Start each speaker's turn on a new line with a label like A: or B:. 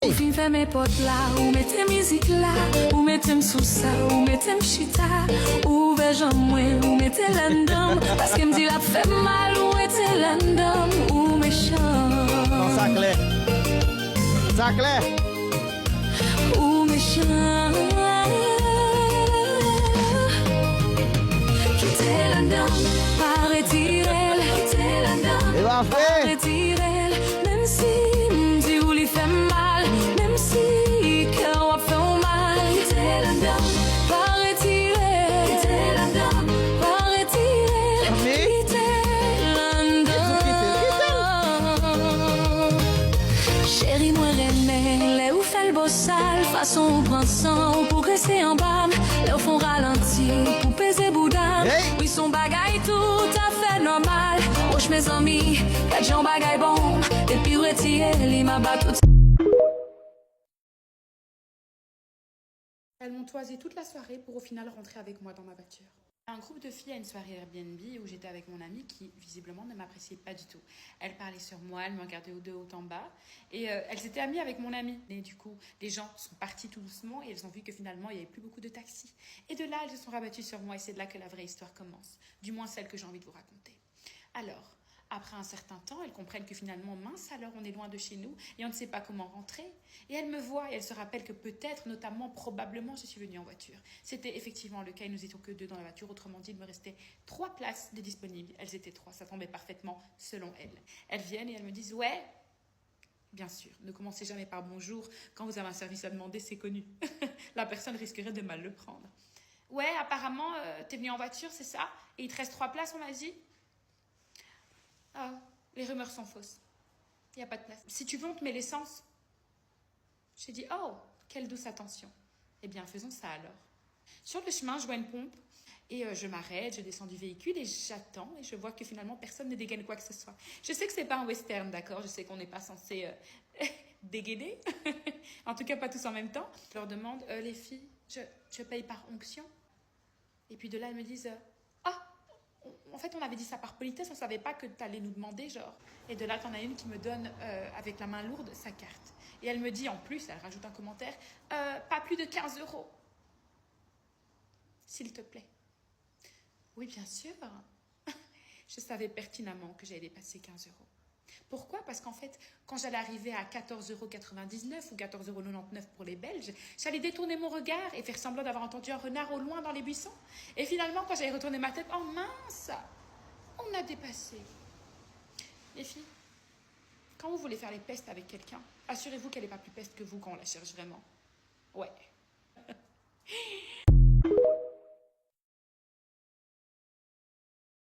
A: Ou fin fè mes potes là, ou mettez musique là, ou mettez sous ça, ou mettez chita, ou vejan moi, ou mettez l'endom, parce que me dit la fait mal, ou mettez l'endom, ou méchant.
B: Non, ça clair. Ça clair.
A: Ou méchant. Quittez l'endom, pas retirer, quittez l'endom,
B: Et va
A: pas
B: faire.
A: retirer, même si me dit ou lui fait mal, même si cœur fait mal, quittez l'endom, pas retirer, quittez l'endom, pas retirer,
B: Mais-
A: quittez l'endom. Chérie, moi remè, lè ou fait le beau sale, façon ou prend sang, ou pour rester en bas, lè ou font ralentir, pour peser boudin.
B: Hey!
A: Oui, son bagaille tout à fait normal. Wesh mes amis, quatre gens bagaille bon, et puis retirer, li m'a bat tout.
C: Elles m'ont toisé toute la soirée pour au final rentrer avec moi dans ma voiture. Un groupe de filles à une soirée Airbnb où j'étais avec mon amie qui visiblement ne m'appréciait pas du tout. Elle parlait sur moi, elle me regardait de haut en bas et elles étaient amies avec mon amie. Et du coup, les gens sont partis tout doucement et elles ont vu que finalement il n'y avait plus beaucoup de taxis. Et de là, elles se sont rabattues sur moi et c'est de là que la vraie histoire commence. Du moins celle que j'ai envie de vous raconter. Alors, après un certain temps, elles comprennent que finalement, mince, alors on est loin de chez nous et on ne sait pas comment rentrer. Et elles me voient et elles se rappellent que peut-être, notamment, probablement, je suis venue en voiture. C'était effectivement le cas et nous étions que deux dans la voiture. Autrement dit, il me restait 3 places de disponibles. Elles étaient 3, ça tombait parfaitement selon elles. Elles viennent et elles me disent « Ouais !» Bien sûr, ne commencez jamais par bonjour. Quand vous avez un service à demander, c'est connu. La personne risquerait de mal le prendre. « Ouais, apparemment, t'es venue en voiture, c'est ça? Et il te reste 3 places, on m'a dit ?» Ah, les rumeurs sont fausses. Il n'y a pas de place. Si tu veux, on te met l'essence. J'ai dit, oh, quelle douce attention. Eh bien, faisons ça alors. Sur le chemin, je vois une pompe et je m'arrête, je descends du véhicule et j'attends et je vois que finalement, personne ne dégaine quoi que ce soit. Je sais que c'est pas un western, d'accord? Je sais qu'on n'est pas censé dégainer. En tout cas, pas tous en même temps. Je leur demande, les filles, je paye par onction. Et puis de là, elles me disent, ah, en fait, on avait dit ça par politesse, on savait pas que tu allais nous demander, genre. Et de là, t'en as une qui me donne, avec la main lourde, sa carte. Et elle me dit, en plus, elle rajoute un commentaire, pas plus de 15 €. S'il te plaît. Oui, bien sûr. Je savais pertinemment que j'allais dépasser 15 €. Pourquoi? Parce qu'en fait, quand j'allais arriver à 14,99 € ou 14,99 € pour les Belges, j'allais détourner mon regard et faire semblant d'avoir entendu un renard au loin dans les buissons. Et finalement, quand j'allais retourner ma tête, oh mince, on a dépassé. Les filles, quand vous voulez faire les pestes avec quelqu'un, assurez-vous qu'elle n'est pas plus peste que vous quand on la cherche vraiment. Ouais.